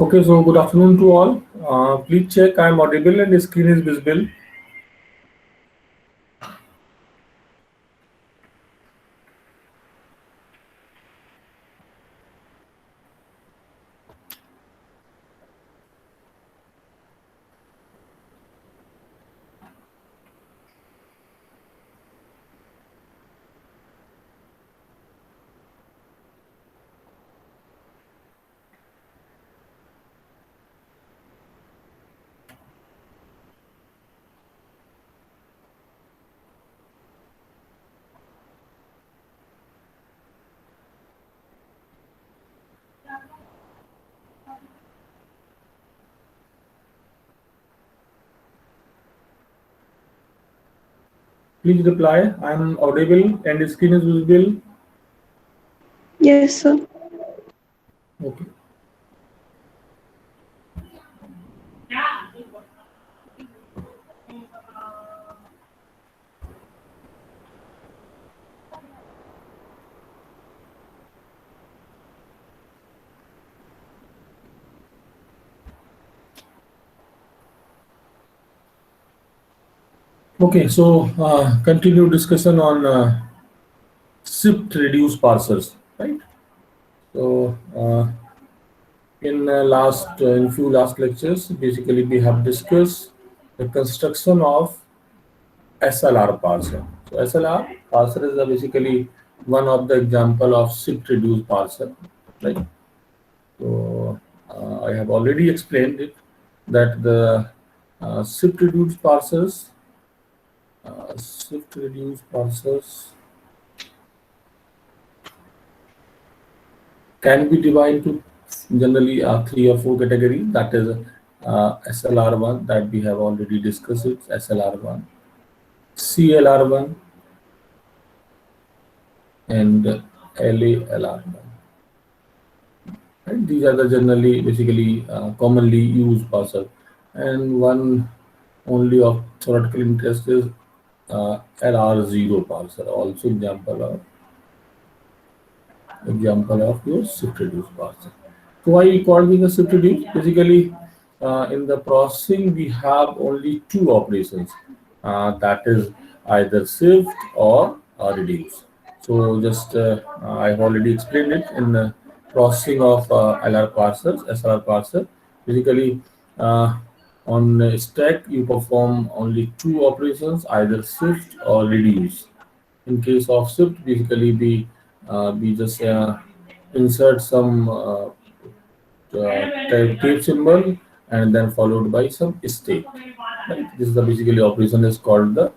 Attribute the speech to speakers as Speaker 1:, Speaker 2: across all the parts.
Speaker 1: Okay, so good afternoon to all. Please check I am audible and the screen is visible. Please reply I am audible and the screen is visible.
Speaker 2: Yes, sir.
Speaker 1: Okay. Okay, so continue discussion on shift reduce parsers, right? So in few last lectures, basically we have discussed the construction of SLR parser. So SLR parser is basically one of the example of shift reduce parser, right? So I have already explained it that the shift reduce parsers can be divided into generally three or four categories. That is SLR1 that we have already discussed it, SLR1, CLR1, and LALR1. Right? These are the generally basically commonly used parser, and one only of theoretical interest is LR0 parser, also example of your shift reduce parser. So why we call it a shift reduce? Basically, in the processing we have only two operations, that is either shift or reduce. So just I've already explained it in the processing of LR parsers, SR parser. Basically, uh, on a stack you perform only two operations, either shift or reduce. In case of shift, basically we just insert some tape symbol and then followed by some state. Right? This is the basically operation is called the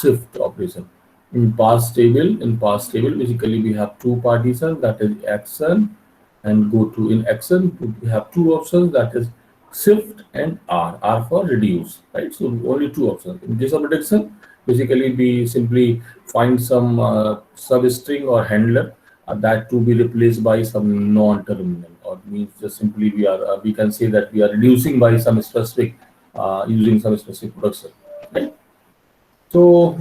Speaker 1: shift operation. In past table, basically we have two partitions, that is action and go to. In action, we have two options, that is shift and R for reduce, right? So only two options. In case of reduction, basically we simply find some substring or handler that to be replaced by some non-terminal, or means just simply we can say that we are reducing by some specific using some specific production, right? So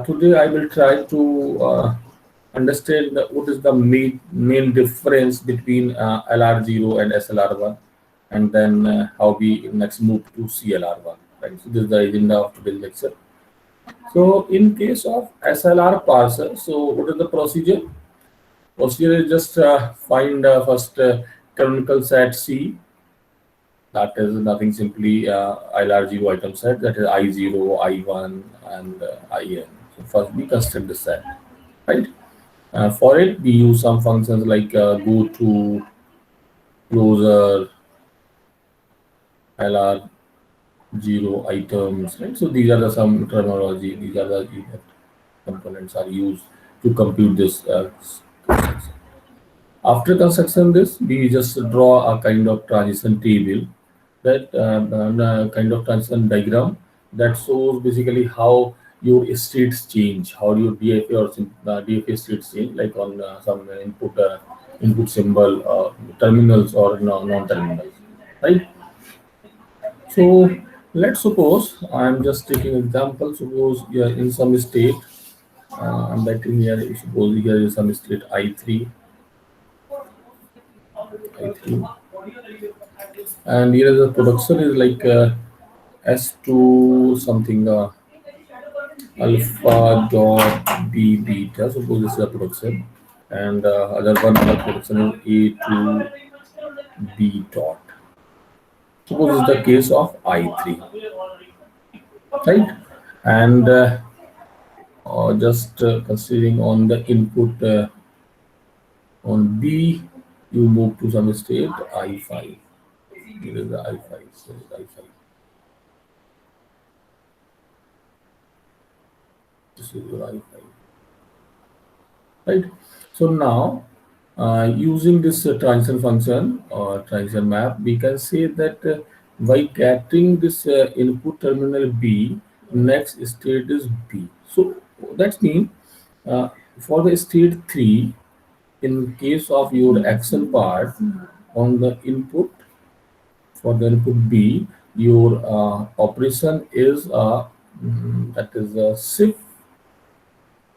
Speaker 1: today I will try to understand what is the main difference between LR0 and SLR1, and then how we next move to CLR1. Right. So this is the agenda of today's lecture. So in case of SLR parser, so what is the procedure? Procedure is just find first canonical set C, that is nothing, simply ILR0 item set, that is I0, I1, and IN. So first we construct the set, right? For it, we use some functions like go to, closer, LR0 items, right? So these are the some terminology, these are the components are used to compute this construction. After construction this, we just draw a kind of transition table, that kind of transition diagram that shows basically how your states change, how your DFA or DFA states change, like on some input symbol, terminals or non-terminals, right? So let's suppose I'm just taking example. Suppose you are in some state. I'm writing here. Suppose here is some state I3, I3. And here the production is like S2 something alpha dot B beta. Suppose this is a production, and other one other production is A2 B dot. Suppose it's the case of I3, right? And just considering on the input on B, you move to some state I5. Here is the I5. So I5. This is your I5. Right. So now, using this transition function or transition map, we can say that by getting this input terminal B, next state is B. So that means for the state 3, in case of your action part on the input, for the input B, your operation is that is shift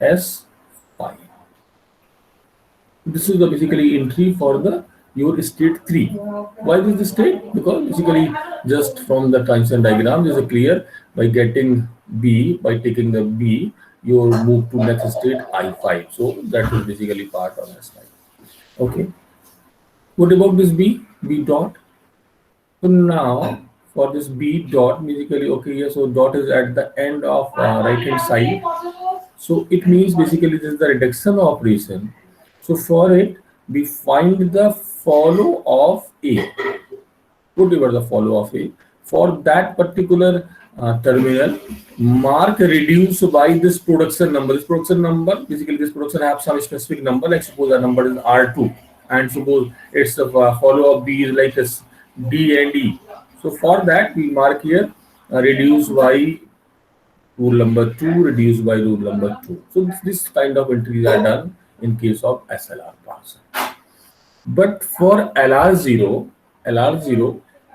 Speaker 1: S5. This is the basically entry for the your state 3. Why is this state? Because basically just from the transition diagram is clear, by getting B, by taking the B, you move to next state I5. So that is basically part of S5. Okay. What about this B? B dot. So now for this B dot, basically okay, yeah, so dot is at the end of right hand side. So it means basically this is the reduction operation. So for it, we find the follow of A. Whatever the follow of A. For that particular terminal, mark reduce by this production number. This production number, basically this production have some specific number, like suppose the number is R2. And suppose it's the follow of B is like this D and E. So for that, we mark here reduce by rule number 2, reduced by rule number 2. So this kind of entries are done in case of SLR parser. But for LR0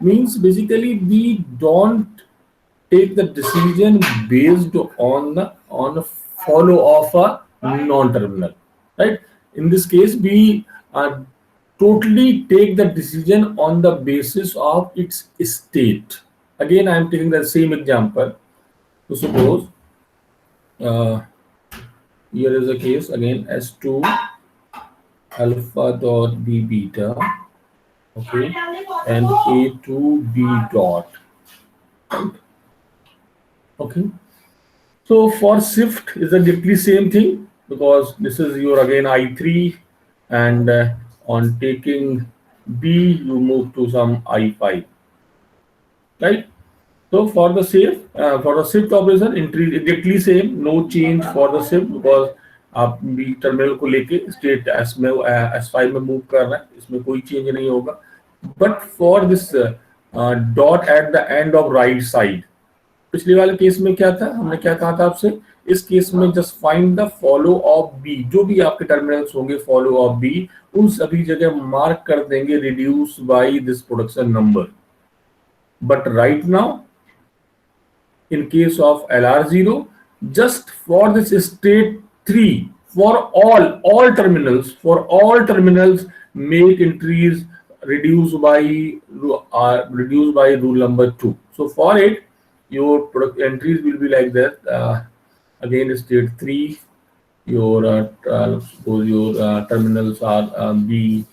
Speaker 1: means basically we don't take the decision based on a follow of a non-terminal, right? In this case, we totally take the decision on the basis of its state. Again, I am taking the same example. So suppose here is a case again S2 alpha dot B beta, okay, and A2 B dot, right? Okay. So for shift is exactly same thing, because this is your again I3, and on taking B you move to some I5, right? So for the shift operation entry exactly same, no change for the shift, because आप भी terminal को लेके state S में S5 में move कर रहे हैं, इसमें कोई चेंज नहीं होगा. But for this dot at the end of right side, पिछले वाले केस में क्या था, हमने क्या कहा था आपसे, इस केस में just find the follow of B. जो भी आपके टर्मिनल्स होंगे फॉलो ऑफ बी, उन सभी जगह मार्क कर देंगे reduce by this production number. But right now in case of LR0, just for this state 3, for all terminals make entries reduced by rule number 2. So for it, your product entries will be like that. Again, state 3, your suppose your terminals are B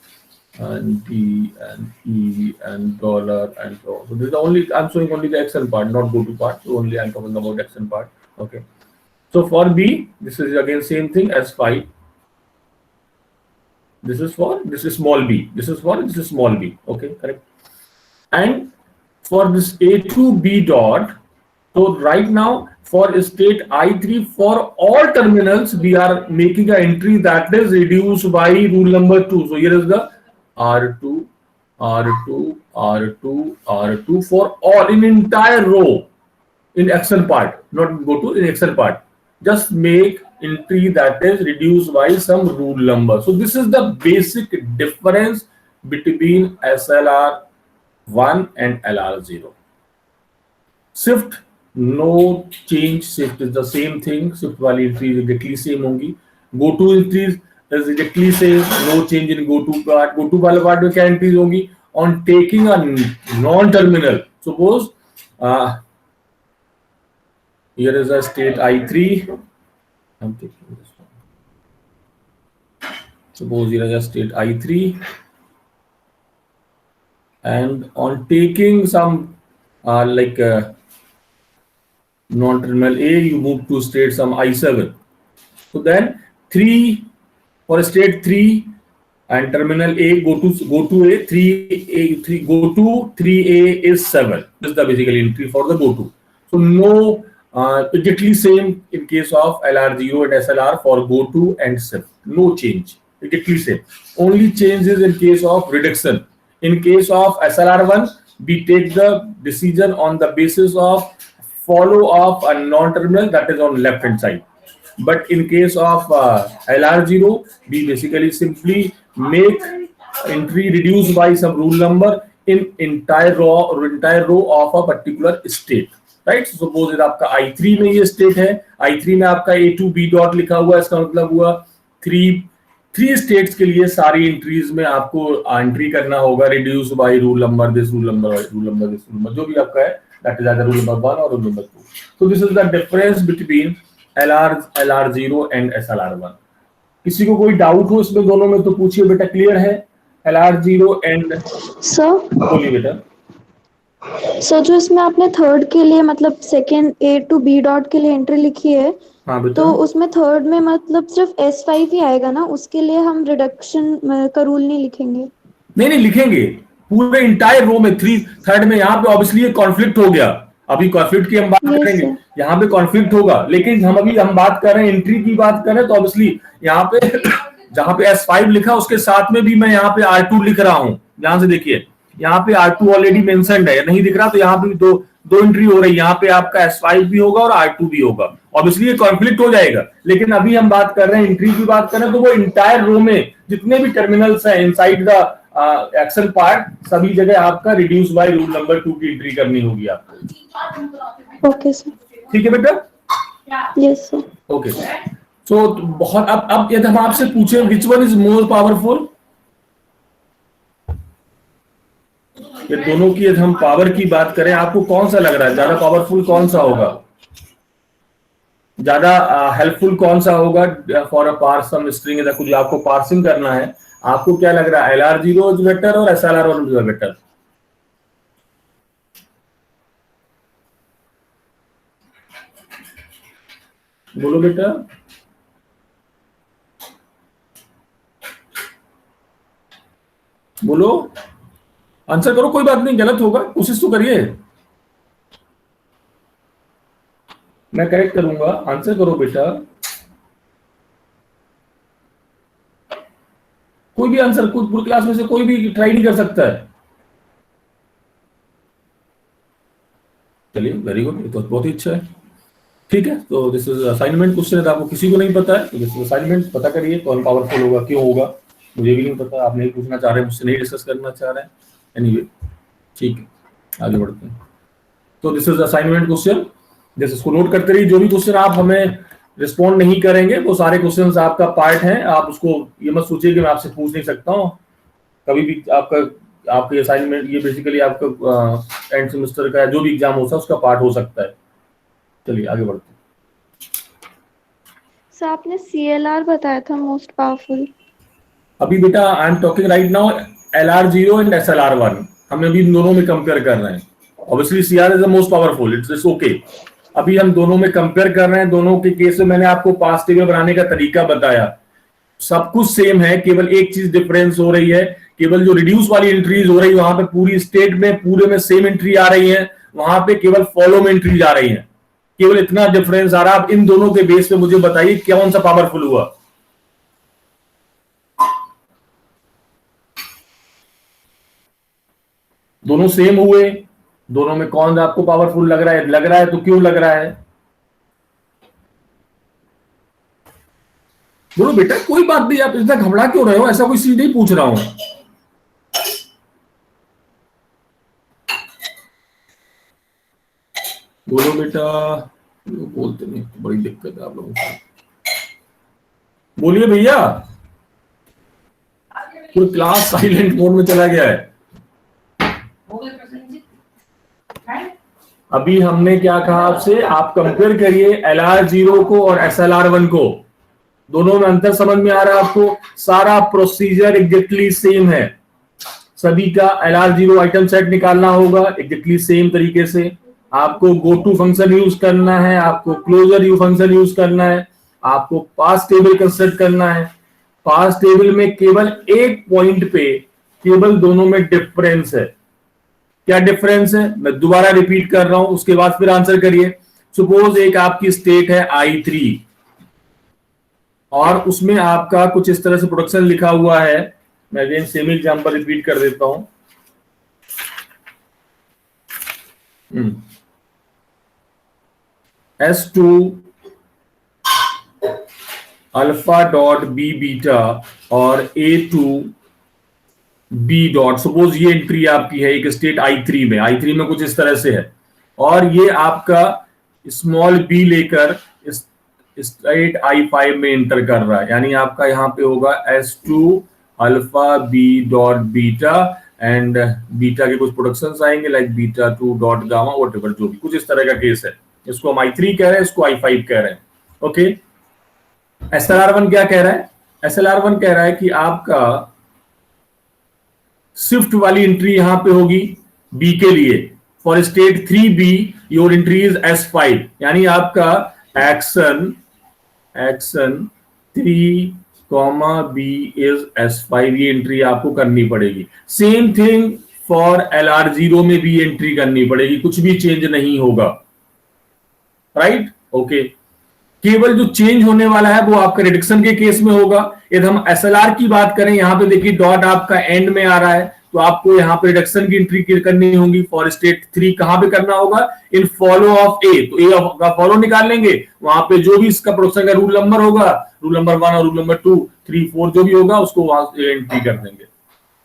Speaker 1: and D and E and dollar and so on. So this is only, I'm showing only the action part, not go to part. So only I'm talking about action part. Okay. So for B, this is again same thing as 5. This is small b. This is small b. Okay, correct. And for this A2 B dot, so right now for state I3, for all terminals, we are making an entry that is reduced by rule number 2. So here is the R2, R2, R2, R2 for all in entire row in action part, not go to in action part. Just make entry that is reduced by some rule number. So this is the basic difference between SLR1 and LR0. Shift, no change. Shift is the same thing. Shift wali entry is exactly same hongi. Go to entries is exactly same. No change in go to part. Go to वाले part में क्या entries होंगी, on taking a non-terminal. Suppose here is a state I3. I'm taking this one. Suppose here is a state I3, and on taking some non-terminal A, you move to state some I7. So then 3 for state 3 and terminal A go to A, 3 go to 3A is 7. This is the basically entry for the go to. So no, exactly same in case of LR0 and SLR for go to and shift. No change. Exactly same. Only change is in case of reduction. In case of SLR1, we take the decision on the basis of follow of a non-terminal that is on left hand side. But in case of LR0, we basically simply make entry reduced by some rule number in entire row of a particular state, right? So suppose इधर आपका I3 में ये state है, I3 में आपका A to B dot लिखा हुआ है, इसका मतलब हुआ थ्री स्टेट्स के लिए सारी एंट्रीज में आपको एंट्री करना होगा reduce by rule number this, rule number this, rule number जो भी आपका है, that is either rule number 1 और rule number 2. So this is the difference between LR0 and SLR1. किसी को कोई डाउट हो इसमें दोनों में तो पूछिए बेटा. क्लियर है LR0 एंड
Speaker 2: सर?
Speaker 1: बोलिए बेटा.
Speaker 2: सर जो इसमें आपने थर्ड के लिए मतलब second A to B dot के लिए एंट्री लिखी है,
Speaker 1: हाँ बेटा,
Speaker 2: तो उसमें थर्ड में मतलब सिर्फ S5 ही आएगा ना, उसके लिए हम रिडक्शन का रूल नहीं लिखेंगे?
Speaker 1: नहीं लिखेंगे पूरे इंटायर रो में. थर्ड में यहाँ पे ऑब्वियसली ये कॉन्फ्लिक्ट हो गया. अभी कॉन्फ्लिक्ट की हम बात करेंगे, यहाँ पे कॉन्फ्लिक्ट होगा, लेकिन हम बात कर रहे हैं एंट्री की बात कर रहे हैं, तो ऑब्वियसली यहाँ पे जहां पे S5 लिखा उसके साथ में भी मैं यहाँ पे R2 लिख रहा हूँ. ध्यान से देखिए, यहाँ पे R2 ऑलरेडी मेंशन्ड है, नहीं दिख रहा, तो यहाँ पे दो एंट्री हो रही है. यहाँ पे आपका S5 भी होगा और R2 भी होगा. ऑब्वियसली ये कॉन्फ्लिक्ट हो जाएगा, लेकिन अभी हम बात कर रहे हैं एंट्री की बात कर रहे हैं, तो वो इंटायर रो में जितने भी टर्मिनल्स हैं इनसाइड द एक्सेल पार्ट, सभी जगह आपका रिड्यूस बाय रूल नंबर 2 की एंट्री करनी होगी आपको.
Speaker 2: Okay sir.
Speaker 1: ठीक है बेटा?
Speaker 2: Yes sir.
Speaker 1: ओके. सो बहुत अब यदि हम आपसे पूछें which one is more powerful, ये दोनों की यदि हम पावर की बात करें, आपको कौन सा लग रहा है ज्यादा पावरफुल, कौन सा होगा ज्यादा हेल्पफुल, कौन सा होगा for a parse some string? यदि कुछ आपको पार्सिंग करना है, आपको क्या लग रहा है, LR0 इज बेटर और SLR1 इज बेटर? बोलो बेटा. बोलो, आंसर करो, कोई बात नहीं, गलत होगा, कोशिश तो करिए, मैं करेक्ट करूंगा. आंसर करो बेटा, कोई भी आंसर, कुछ पूरी क्लास में से कोई भी ट्राई नहीं कर सकता है. चलिए, वेरी गुड, ये तो बहुत ही अच्छा है. ठीक है, तो दिस इज असाइनमेंट क्वेश्चन है, आपको किसी को नहीं पता है तो दिस इज असाइनमेंट. पता करिए कौन पावरफुल होगा, क्यों होगा, मुझे भी नहीं पता, आप नहीं पूछना चाह रहे, मुझसे नहीं डिस्कस करना चाह रहे हैं. एनीवे, ठीक है, आगे बढ़ते हैं. तो दिस इज असाइनमेंट क्वेश्चन, जैसे इसको नोट करते रहिए. जो भी क्वेश्चन आप हमें रिस्पॉन्ड नहीं करेंगे वो सारे क्वेश्चंस आपका पार्ट हैं. आप उसको ये मत सोचिए कि मैं आपसे पूछ नहीं सकता हूँ कभी भी. आपका असाइनमेंट ये बेसिकली आपका एंड सेमेस्टर का जो भी एग्जाम होता है उसका पार्ट हो सकता है. चलिए आगे बढ़ते हैं.
Speaker 2: सर आपने CLR बताया था मोस्ट पावरफुल.
Speaker 1: अभी बेटा I am talking right now LR0 and SLR1, हम अभी दोनों में कंपेयर कर रहे हैं. Obviously CR is the most powerful, it's okay. अभी हम दोनों में कंपेयर कर रहे हैं. दोनों के केस में मैंने आपको पास टेबल बनाने का तरीका बताया, सब कुछ सेम है, केवल एक चीज डिफरेंस हो रही है. केवल जो रिड्यूस वाली एंट्रीज हो रही है वहां पे पूरी स्टेट में पूरे में सेम एंट्री आ रही है, वहां पे केवल फॉलो में एंट्रीज आ रही है. केवल इतना डिफरेंस आ रहा है. आप इन दोनों के बेस पे मुझे बताइए कौन सा पावरफुल हुआ. दोनों सेम हुए, दोनों में कौन आपको पावरफुल लग रहा है? लग रहा है तो क्यों लग रहा है? बोलो बेटा, कोई बात नहीं, आप इतना घबरा क्यों रहे हो? ऐसा कोई चीज नहीं पूछ रहा हूं. बोलो बेटा, बोलते नहीं तो बड़ी दिक्कत है आप लोगों को. बोलिए भैया, पूरी क्लास साइलेंट मोड में चला गया है. अभी हमने क्या कहा आपसे, आप कंपेयर करिए LR0 को और SLR1 को, दोनों में अंतर समझ में आ रहा है आपको? सारा प्रोसीजर एग्जैक्टली सेम है, सभी का LR0 आइटम सेट निकालना होगा एग्जैक्टली सेम तरीके से। आपको गो टू फंक्शन यूज करना है, आपको क्लोजर यू फंक्शन यूज करना है, आपको पास टेबल कंस्ट्रक्ट करना है। पास टेबल में केवल एक पॉइंट पे केवल दोनों में डिफरेंस है। क्या डिफरेंस है, मैं दोबारा रिपीट कर रहा हूं, उसके बाद फिर आंसर करिए। सपोज एक आपकी स्टेट है I3 और उसमें आपका कुछ इस तरह से प्रोडक्शन लिखा हुआ है। मैं अगेन सेम एग्जांपल रिपीट कर देता हूं। S2 alpha dot B beta और A2 बी डॉट, सपोज ये एंट्री आपकी है एक स्टेट I3 में कुछ इस तरह से है, और ये आपका स्मॉल बी लेकर स्टेट I5 में एंटर कर रहा है, यानी आपका यहां पे होगा S2 alpha B dot beta and beta के कुछ प्रोडक्शंस आएंगे like beta 2 dot gamma whatever, जो भी कुछ इस तरह का केस है। इसको हम I3 कह रहे हैं, इसको I5 कह रहे हैं। ओके, SLR1 क्या कह रहा है? SLR1 कह रहा है कि आपका शिफ्ट वाली एंट्री यहां पे होगी बी के लिए। For state 3B your entry is S5, यानी आपका एक्शन 3 B इज S5, ये एंट्री आपको करनी पड़ेगी। सेम थिंग फॉर LR0 में भी एंट्री करनी पड़ेगी, कुछ भी चेंज नहीं होगा, राइट? ओके, केवल जो चेंज होने वाला है वो आपका रिडक्शन के केस में होगा। यदि हम SLR की बात करें, यहां पे देखिए डॉट आपका एंड में आ रहा है, तो आपको यहां पे रिडक्शन की एंट्री करनी होगी। फॉर स्टेट 3 कहां पे करना होगा? इन फॉलो ऑफ ए, तो ए का फॉलो निकाल लेंगे, वहां पे जो भी इसका प्रोडक्शन का रूल नंबर होगा, रूल नंबर 1 और रूल नंबर 2 3 4 जो भी होगा उसको वहां एंट्री कर देंगे।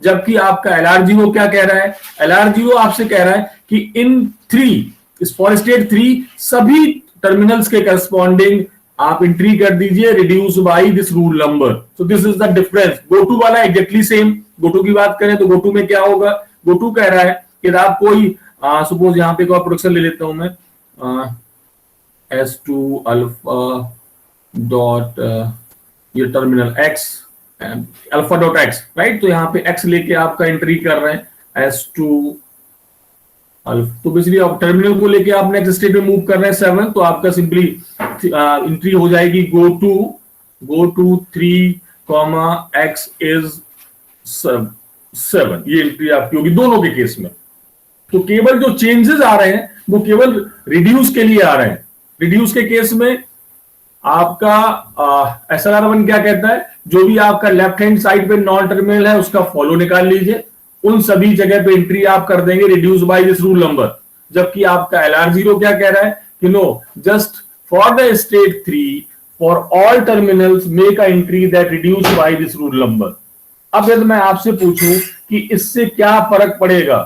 Speaker 1: जबकि आपका LR0 क्या कह रहा है? LR0 आपसे कह रहा है कि इन 3 इस फॉर स्टेट 3 सभी टर्मिनल्स के करस्पॉन्डिंग आप एंट्री कर दीजिए reduce by this rule number. So this is the difference. Gotu वाला एग्जैक्टली सेम। गोटू की बात करें तो गोटू में क्या होगा? गोटू कह रहा है कि आप कोई सपोज यहां पे कोई प्रोडक्शन ले लेता हूं मैं, S2 अल्फा डॉट ये terminal X alpha dot X, right? तो यहां पे X लेके आपका एंट्री कर रहे हैं S2 अल्फा, तो बेसिकली आप टर्मिनल को लेके आप नेक्स्ट स्टेट में मूव कर रहे हैं 7, तो आपका सिंपली एंट्री हो जाएगी गो टू 3 X इज 7, ये एंट्री आपकी होगी दोनों के केस में। तो केवल जो चेंजेस आ रहे हैं वो केवल रिड्यूस के लिए आ रहे हैं। रिड्यूस के केस में आपका SLR1 क्या कहता है? जो भी आपका लेफ्ट हैंड साइड पे नॉन टर्मिनल है उसका फॉलो निकाल लीजिए, उन सभी जगह पे एंट्री आप कर देंगे reduce by this rule number. जबकि आपका LR0 क्या कह रहा है कि no, just for the state 3 for all terminals make a entry that reduce by this rule number. अब यदि मैं आपसे पूछूं कि इससे क्या फर्क पड़ेगा,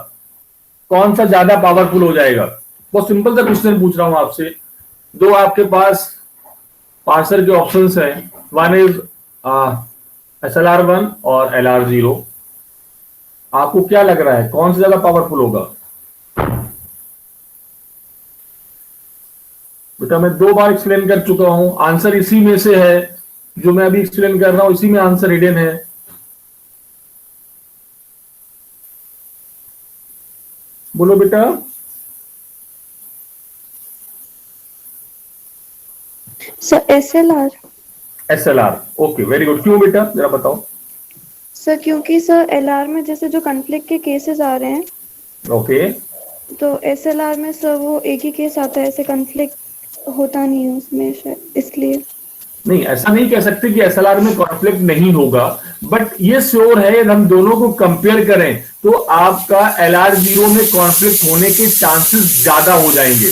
Speaker 1: कौन सा ज्यादा पावरफुल हो जाएगा? बहुत सिंपल सा क्वेश्चन पूछ रहा हूं आपसे। दो आपके पास पार्सर के ऑप्शंस हैं, वन इज SLR1 और LR0। आपको क्या लग रहा है कौन सा ज्यादा पावरफुल होगा? बेटा मैं 2 बार एक्सप्लेन कर चुका हूं, आंसर इसी में से है, जो मैं अभी एक्सप्लेन कर रहा हूं इसी में आंसर हिडन है। बोलो बेटा।
Speaker 2: Sir SLR।
Speaker 1: Okay, very good. क्यों बेटा, जरा बताओ।
Speaker 2: सर क्योंकि सर LR में जैसे जो कॉन्फ्लिक्ट के केसेस आ रहे हैं,
Speaker 1: ओके,
Speaker 2: तो SLR में सर वो एक ही केस आता है, ऐसे कॉन्फ्लिक्ट होता नहीं है उसमें शायद, इसलिए।
Speaker 1: नहीं, ऐसा नहीं कह सकते कि SLR में कॉन्फ्लिक्ट नहीं होगा, बट ये श्योर है यदि हम दोनों को कंपेयर करें तो आपका LR0 में कॉन्फ्लिक्ट होने के चांसेस ज्यादा हो जाएंगे।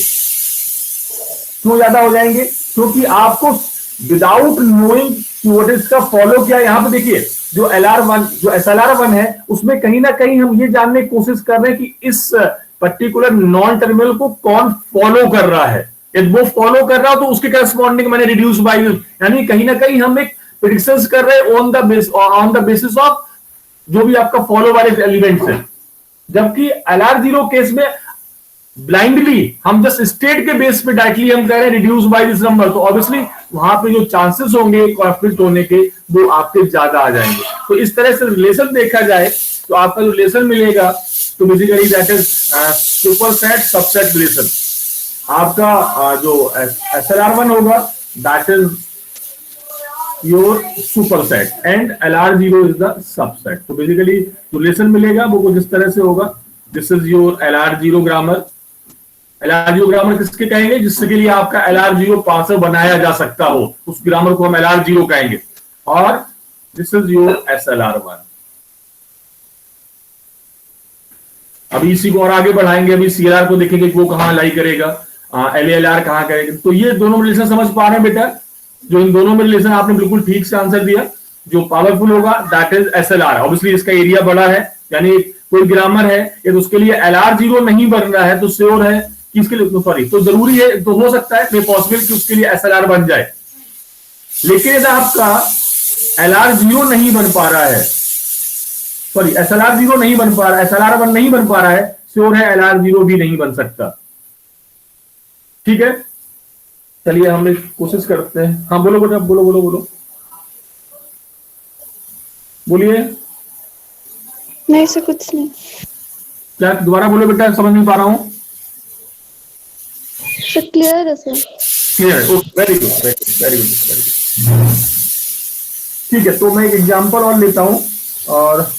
Speaker 1: क्यों ज्यादा हो जाएंगे? क्योंकि आपको विदाउट नोइंग व्हाट इज का फॉलो किया, यहां पे देखिए जो SLR1 है उसमें कहीं ना कहीं हम ये जानने की कोशिश कर रहे हैं कि इस पर्टिकुलर नॉन टर्मिनल को कौन फॉलो कर रहा है। यदि वो फॉलो कर रहा हो तो उसके करस्पॉन्डिंग मैंने रिड्यूस बाय, यानी कहीं ना कहीं हम एक प्रेडिक्शंस कर रहे हैं ऑन द बेसिस ऑफ जो भी आपका फॉलो वाले एलिमेंट्स है। जबकि LR0 केस में ब्लाइंडली हम जस्ट स्टेट के बेस पे डायरेक्टली हम कह रहे हैं रिड्यूस बाय दिस नंबर, तो ऑब्वियसली वहां पे जो चांसेस होंगे कॉन्फ्लिक्ट होने के वो आपके ज्यादा आ जाएंगे। तो इस तरह से रिलेशन देखा जाए तो आपका जो रिलेशन मिलेगा तो basically that is super set subset relation. आपका जो SLR1 होगा that is your super set and LR0 is the subset. तो बेसिकली रिलेशन मिलेगा वो कुछ इस तरह से होगा, this is your LR0 grammar. LR0 grammar किसके कहेंगे, जिसके लिए आपका LR0 पार्सर बनाया जा सकता हो, उस ग्रामर को हम LR0 कहेंगे। और दिस इज योर SLR1। अभी इसी को और आगे बढ़ाएंगे, अभी CLR को देखेंगे कि वो कहां लाई करेगा, LALR कहां करेगा। तो ये दोनों रिलेशन समझ पा रहे हैं बेटा, जो इन दोनों में रिलेशन आपने बिल्कुल ठीक से आंसर दिया। जो पावरफुल होगा दैट इज SLR, ऑब्वियसली इसका एरिया बड़ा है, यानी कोई ग्रामर है ये तो उसके लिए LR0 नहीं बन रहा है, तो श्योर है कि इसके लिए सॉरी तो जरूरी है, तो हो सकता है पॉसिबल कि उसके लिए SLR बन जाए। लेकिन यदि आपका LR0 नहीं बन पा रहा है, सॉरी SLR0 नहीं बन पा रहा है, SLR1 नहीं बन पा रहा है, श्योर है LR0 भी नहीं बन सकता। ठीक है, चलिए हम एक कोशिश करते हैं। हाँ बोलो बेटा, बोलो बोलो बोलो, बोलिए।
Speaker 2: नहीं सर, कुछ नहीं।
Speaker 1: क्या दोबारा बोलो बेटा, समझ नहीं पा रहा हूं।
Speaker 2: सर क्लियर है सर।
Speaker 1: क्लियर है, okay, very good very good very good very good. ठीक है, तो मैं एक एग्जांपल और लेता हूं और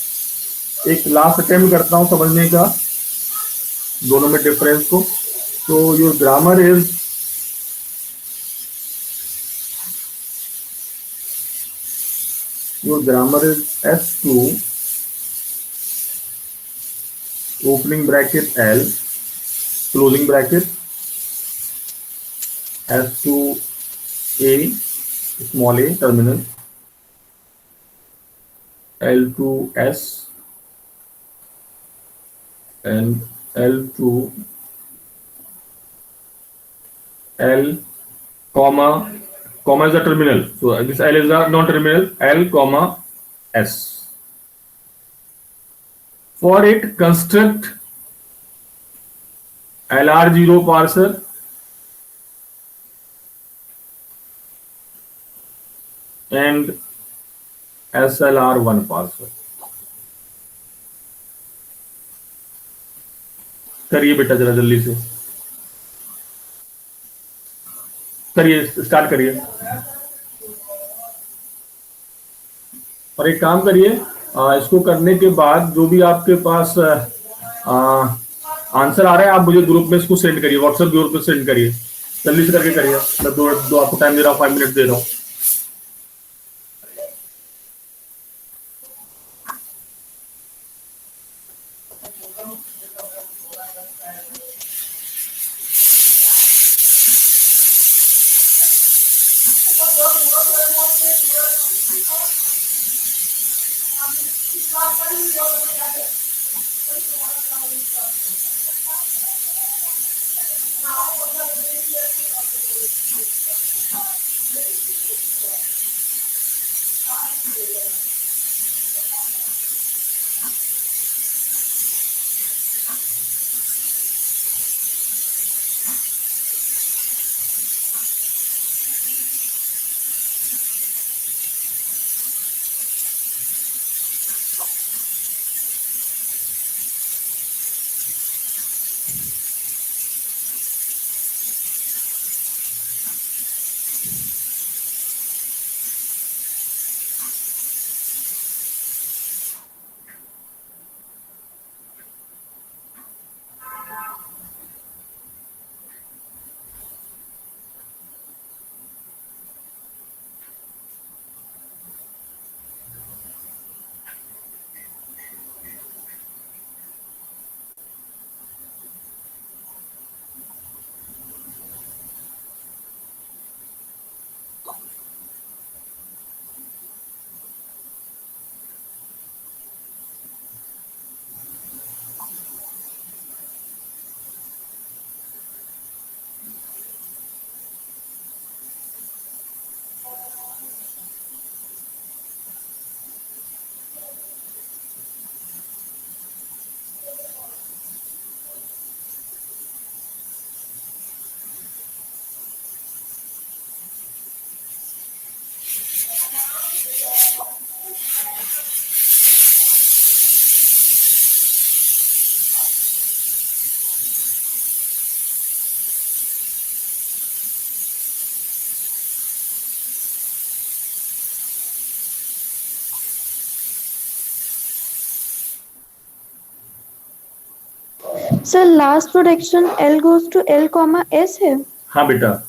Speaker 1: एक लास्ट अटेम्प्ट करता हूं समझने का दोनों में डिफरेंस को। तो your grammar is S2 opening bracket L closing bracket S2A small a terminal L2S and L2 L comma is the terminal, so this L is the non-terminal, L comma S. For it construct LR0 parser and SLR1 parser। करिए बेटा जरा जल्दी से करिए, start करिए। और एक काम करिए, इसको करने के बाद जो भी आपके पास आंसर आ रहा है आप मुझे ग्रुप में इसको सेंड करिए, व्हाट्सएप ग्रुप में सेंड करिए, जल्दी से करके करिए। मैं दो आपको टाइम दे रहा हूँ, 5 मिनट दे रहा हूँ।
Speaker 2: Sir last production L goes to L comma S है।
Speaker 1: हाँ बेटा,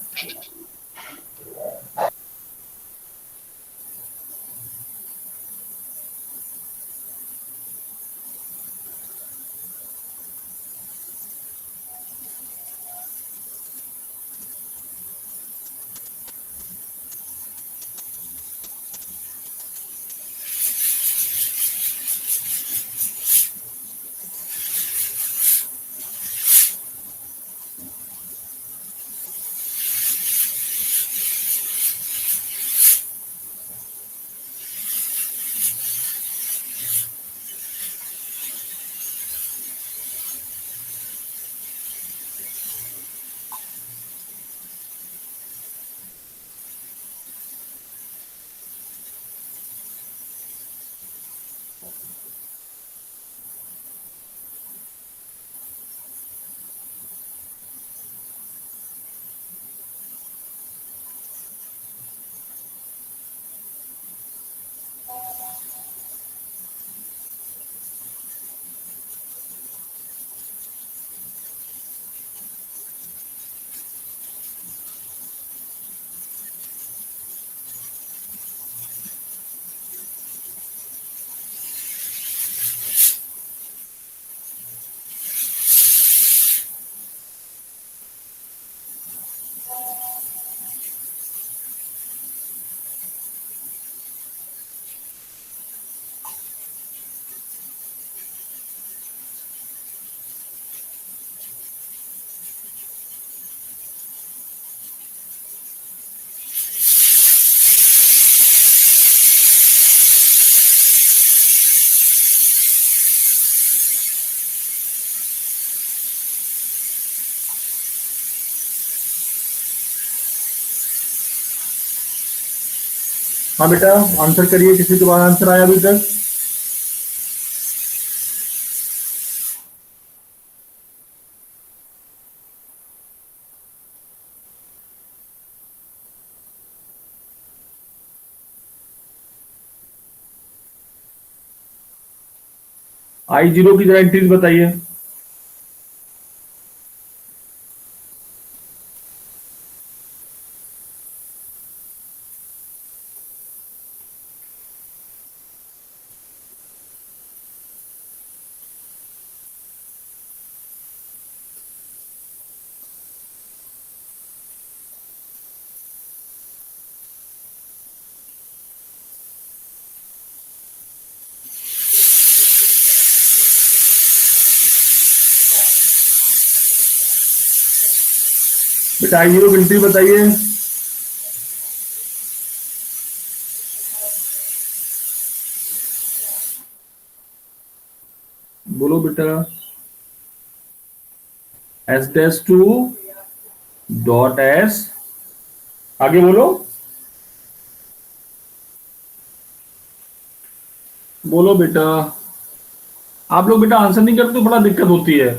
Speaker 1: हाँ बेटा, आंसर करिए, किसी के पास आंसर आया अभी तक? I0 की जरा एंट्रीज बताइए। बेटा I0 की एंट्री बताइए। बोलो बेटा। S-2 डॉट S, आगे बोलो, बोलो बेटा। आप लोग बेटा आंसर नहीं करते तो बड़ा दिक्कत होती है।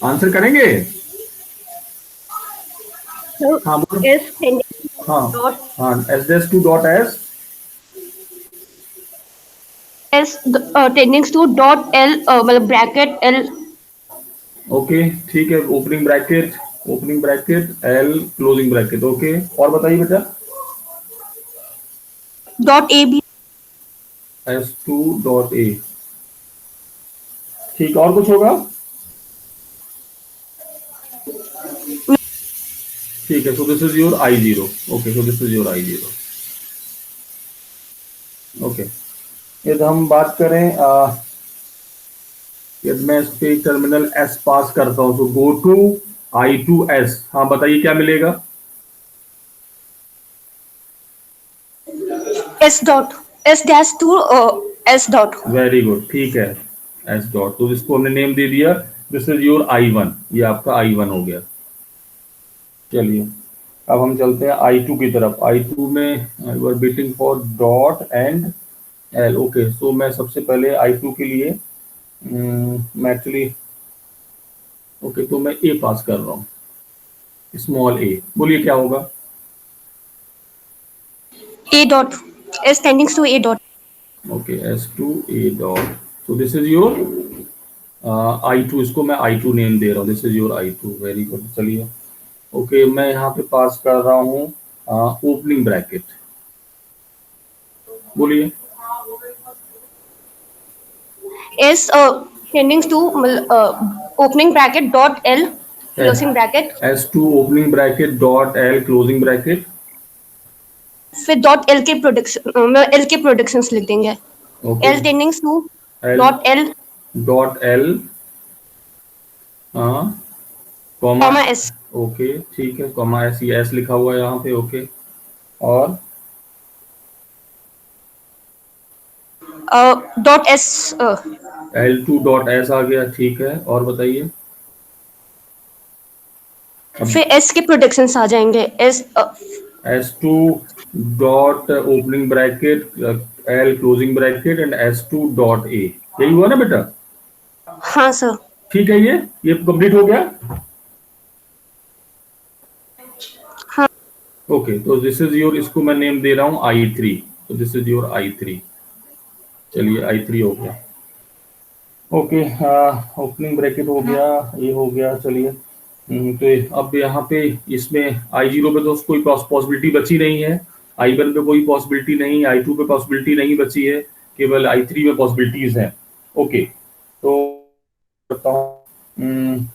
Speaker 1: आंसर करेंगे? हाँ बोलो।
Speaker 3: S
Speaker 1: हाँ
Speaker 3: dot
Speaker 1: हाँ, S-2 dot S।
Speaker 3: S tending to dot L मतलब ब्रैकेट L
Speaker 1: ओके ठीक है, opening bracket L, closing bracket. Okay, और बताइए बेटा।
Speaker 3: dot A B
Speaker 1: S2 dot A, ठीक, और कुछ होगा? ठीक है, सो this is your I0। Okay, so this is your I0। Okay, यदि हम बात करें यदि मैं इस पे टर्मिनल S पास करता हूं, तो गो टू I2S। हाँ बताइए क्या मिलेगा?
Speaker 3: S dot S dash to S dot
Speaker 1: very good, ठीक है, S डॉट, तो इसको हमने नेम दे दिया, दिस इज योर I1। ये आपका I1 हो गया। चलिए, अब हम चलते हैं I2 की तरफ। I2 में you are waiting for dot and L। Okay, so मैं सबसे पहले I2 के लिए मैं एक्चुअली, ओके, तो मैं A पास कर रहा हूँ। स्मॉल ए, बोलिए क्या होगा?
Speaker 3: A dot. S tending to A dot.
Speaker 1: Okay, S2 A dot, तो दिस इज योर I2, इसको मैं I2 नेम दे रहा हूँ, this is your I2, very good. चलिए ओके, मैं यहाँ पे पास कर रहा हूँ ओपनिंग ब्रैकेट, बोलिए।
Speaker 3: S tending to opening bracket dot L closing bracket.
Speaker 1: S2 opening bracket dot L closing bracket,
Speaker 3: फिर डॉट L के प्रोडक्शन L के प्रोडक्शंस लिख देंगे।
Speaker 1: Okay,
Speaker 3: L tending to
Speaker 1: L
Speaker 3: dot L
Speaker 1: dot L comma,
Speaker 3: comma S
Speaker 1: okay ठीक है, comma S, ये S लिखा हुआ है यहाँ पे, ओके। और
Speaker 3: dot S
Speaker 1: L2 dot S आ गया, ठीक है। और बताइए।
Speaker 3: फिर S के प्रोडक्शंस आ जाएंगे। S
Speaker 1: S2 dot opening bracket L closing bracket and S2 dot A, यही हुआ ना बेटा?
Speaker 3: हाँ सर।
Speaker 1: ठीक है, ये कंप्लीट हो गया।
Speaker 3: हाँ।
Speaker 1: ओके, तो दिस इज योर, इसको मैं नेम दे रहा हूँ I3, तो दिस इज योर I3, चलिए I3 हो गया। ओके, ओपनिंग ब्रैकेट हो गया, ये हो गया, चलिए। तो अब यहाँ पे इसमें I0 पे तो कोई पॉसिबिलिटी बची नहीं है, I1 पे कोई पॉसिबिलिटी नहीं, I2 पे पॉसिबिलिटी नहीं बची है, केवल I3 में पॉसिबिलिटीज हैं। ओके, तो करता हूँ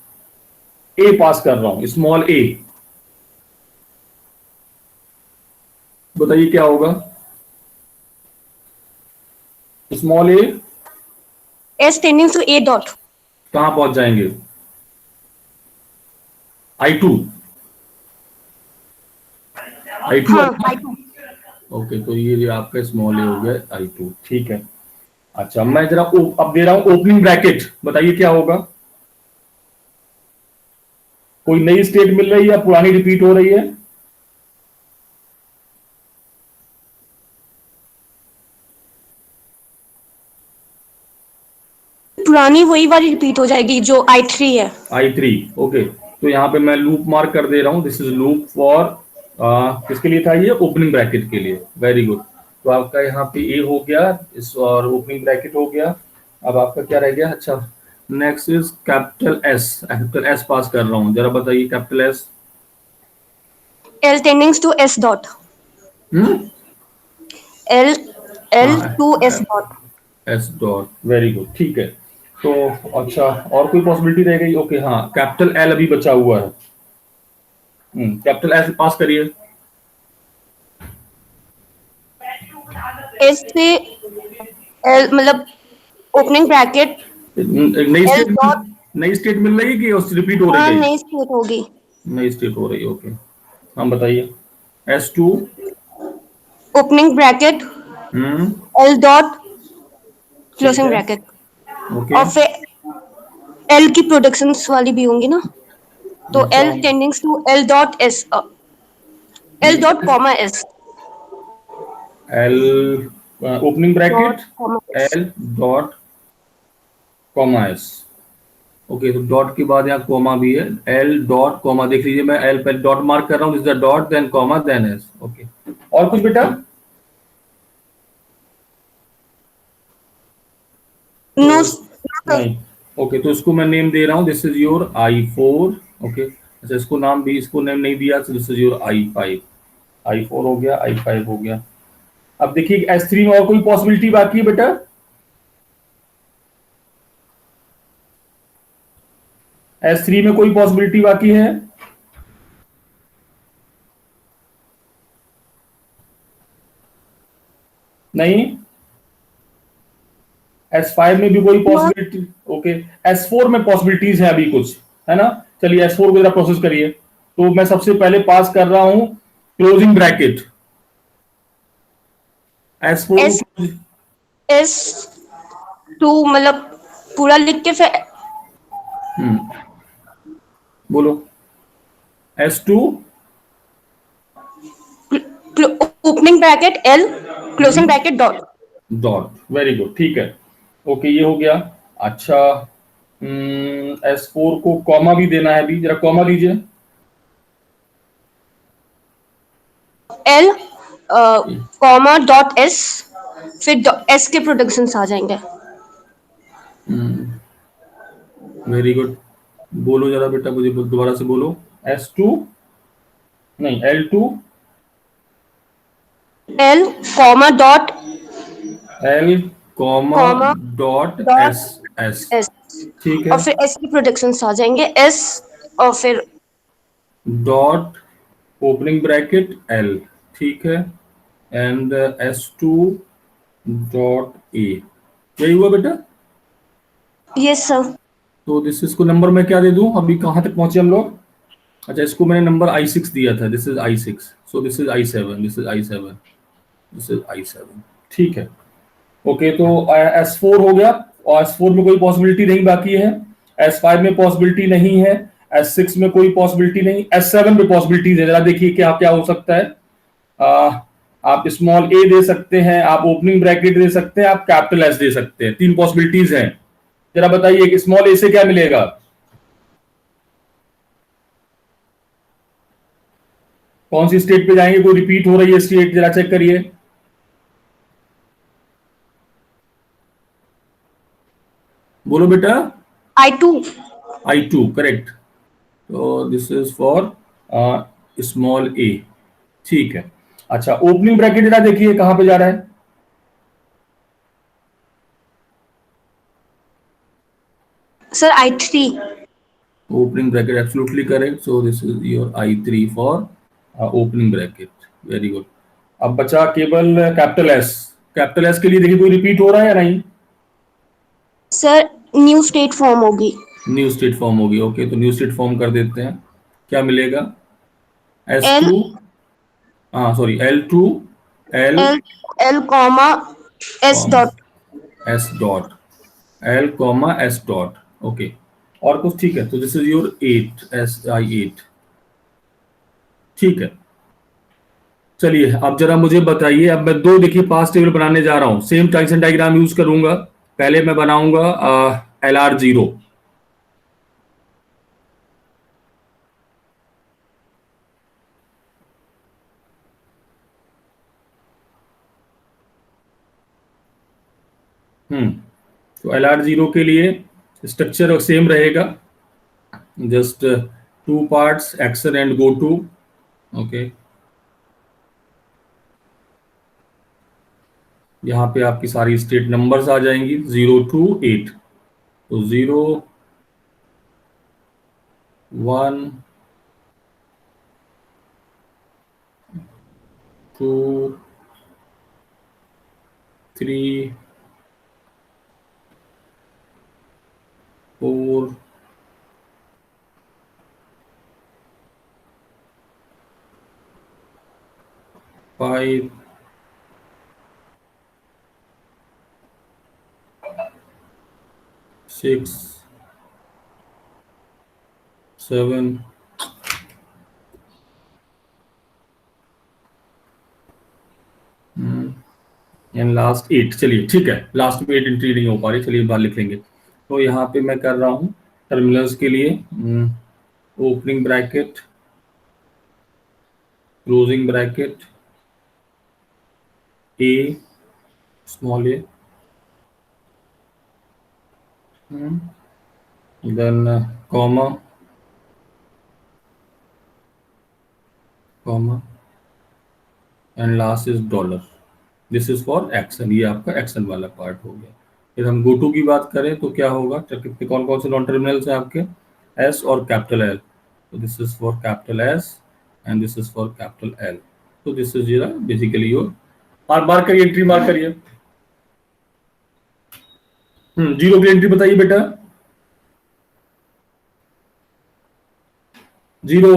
Speaker 1: ए पास कर रहा हूँ, स्मॉल ए, बताइए क्या होगा? Small A
Speaker 3: S tending to A dot.
Speaker 1: कहाँ पहुंच जाएंगे? I2, I2।
Speaker 3: हाँ I2।
Speaker 1: ओके, तो ये आपका स्मॉल ए हो गया I2, ठीक है। अच्छा, मैं जरा अब दे रहा हूं ओपनिंग ब्रैकेट, बताइए क्या होगा? कोई नई स्टेट मिल रही है या पुरानी रिपीट हो रही है?
Speaker 3: पुरानी वही वाली रिपीट हो जाएगी जो I3 है।
Speaker 1: I3, ओके, तो यहाँ पे मैं लूप मार्क कर दे रहा हूँ, दिस इज लूप फॉर, किसके लिए था ये? ओपनिंग ब्रैकेट के लिए, वेरी गुड। तो आपका यहाँ पे ए हो गया इस, और ओपनिंग ब्रैकेट हो गया। अब आपका क्या रह गया? अच्छा, नेक्स्ट इज कैपिटल एस पास कर रहा हूँ, जरा बताइए capital S.
Speaker 3: L tending to S dot. L to S dot.
Speaker 1: S dot, very good, ठीक है। तो अच्छा, और कोई पॉसिबिलिटी रह गई? ओके, हाँ, कैपिटल एल अभी बचा हुआ है, कैपिटल एल पास करिए।
Speaker 3: S से L मतलब ओपनिंग ब्रैकेट
Speaker 1: नई स्टेट मिल रही है कि रिपीट हो रही है?
Speaker 3: नई स्टेट होगी।
Speaker 1: नई स्टेट हो रही है, ओके। हम बताइए। S2
Speaker 3: opening bracket L dot closing bracket,
Speaker 1: okay,
Speaker 3: और फिर L की प्रोडक्शंस वाली भी होंगी ना, तो L tends to L dot S, L dot comma S,
Speaker 1: L opening bracket L dot comma S, okay. तो डॉट के बाद यहाँ कॉमा भी है, L डॉट कॉमा, देख लीजिए, मैं L पे डॉट मार्क कर रहा हूँ, this is the dot, then comma, then S, okay. और कुछ बेटा?
Speaker 3: नो
Speaker 1: नहीं, ओके, तो इसको मैं नेम दे रहा हूँ, this is your I4, okay. अच्छा, इसको नाम भी, इसको नेम नहीं दिया, this is your I5, I4 हो गया, I5 हो गया। अब देखिए S3 में और कोई पॉसिबिलिटी बाकी है बेटा? S3 में कोई पॉसिबिलिटी बाकी है? नहीं। S5 में भी कोई पॉसिबिलिटी? ओके, S4 में पॉसिबिलिटीज है अभी कुछ, है ना? चलिए S4 को जरा प्रोसेस करिए। तो मैं सबसे पहले पास कर रहा हूं closing bracket, S4
Speaker 3: S to मतलब पूरा लिख के फिर
Speaker 1: बोलो। S2
Speaker 3: opening bracket L closing bracket dot,
Speaker 1: very good, ठीक है, ओके, ये हो गया। अच्छा, S4 को कॉमा भी देना है, अभी जरा कॉमा दीजिए।
Speaker 3: एल कॉमा डॉट एस, फिर एस के प्रोडक्शंस आ जाएंगे।
Speaker 1: Very good. बोलो जरा बेटा, मुझे दोबारा से बोलो। S2 नहीं, L2
Speaker 3: L comma dot
Speaker 1: L comma
Speaker 3: comma
Speaker 1: dot
Speaker 3: dot
Speaker 1: S S.
Speaker 3: S,
Speaker 1: ठीक है।
Speaker 3: और फिर एस की प्रोडक्शंस आ जाएंगे एस, और फिर
Speaker 1: डॉट ओपनिंग ब्रैकेट L। ठीक है। And S2 dot A. यही हुआ बेटा।
Speaker 3: Yes sir.
Speaker 1: तो दिस इसको नंबर मैं क्या दे दूं? अभी कहाँ तक पहुंचे हम लोग? अच्छा, इसको मैंने नंबर I6 दिया था। This is I6, so this is I7, this is I7, this is I7। ठीक है। ओके, तो S4 हो गया, और S4 में कोई पॉसिबिलिटी नहीं बाकी है। S5 में पॉसिबिलिटी नहीं है। S6 में कोई पॉसिबिलिटी नहीं। S7 में पॉसिबिलिटीज है। जरा देखिए क्या क्या हो सकता है। आ, आप स्मॉल ए दे सकते हैं, आप ओपनिंग ब्रैकेट दे सकते हैं, आप कैपिटल एस दे सकते हैं। तीन पॉसिबिलिटीज हैं। जरा बताइए कि स्मॉल ए से क्या मिलेगा? कौन सी स्टेट पे जाएंगे? कोई रिपीट हो रही है स्टेट? जरा चेक करिए। बोलो बेटा।
Speaker 3: I2।
Speaker 1: I2 correct. तो दिस इज फॉर स्मॉल ए। ठीक है। अच्छा, ओपनिंग ब्रैकेट जरा देखिए कहां पे जा रहा है।
Speaker 3: Sir I3।
Speaker 1: Opening bracket absolutely correct. So this is your I3 for opening bracket. Very good. अब बचा केवल कैपिटल एस। कैपिटल एस के लिए देखिए कोई रिपीट हो रहा है या नहीं?
Speaker 3: सर न्यू स्टेट फॉर्म होगी।
Speaker 1: न्यू स्टेट फॉर्म होगी। ओके, तो न्यू स्टेट फॉर्म कर देते हैं। क्या मिलेगा?
Speaker 3: एल
Speaker 1: S2, हाँ sorry, L2 L
Speaker 3: L L comma S
Speaker 1: comma
Speaker 3: dot.
Speaker 1: S dot, L comma S dot. Okay, और कुछ? ठीक है। तो दिस इज योर 8, SI8। ठीक है। चलिए, अब जरा मुझे बताइए। अब मैं दो देखिए पास टेबल बनाने जा रहा हूं। सेम टाइसन डायग्राम यूज करूंगा। पहले मैं बनाऊंगा LR0। तो LR0 के लिए स्ट्रक्चर सेम रहेगा। Just two parts, action and go to. Okay, यहाँ पे आपकी सारी स्टेट नंबर्स आ जाएंगी 0 to 8। तो 0, 1, 2, 3, 4, 5, 6, 7 एंड लास्ट 8। चलिए ठीक है, लास्ट में 8 एंट्री नहीं हो पा रही। चलिए बाहर लिख लेंगे। तो यहाँ पे मैं कर रहा हूँ टर्मिनल्स के लिए opening bracket, closing bracket, A, small a, then comma, comma, and last is dollar. This is for action. ये आपका एक्शन वाला पार्ट हो गया। फिर हम गो टू की बात करें तो क्या होगा? कितने कौन कौन से नॉन टर्मिनल्स हैं आपके? एस और कैपिटल एल। तो this is for capital S and this is for capital L. तो this is your basically your. Mark करिए, एंट्री मार्क करिए। जीरो की एंट्री बताइए बेटा। जीरो।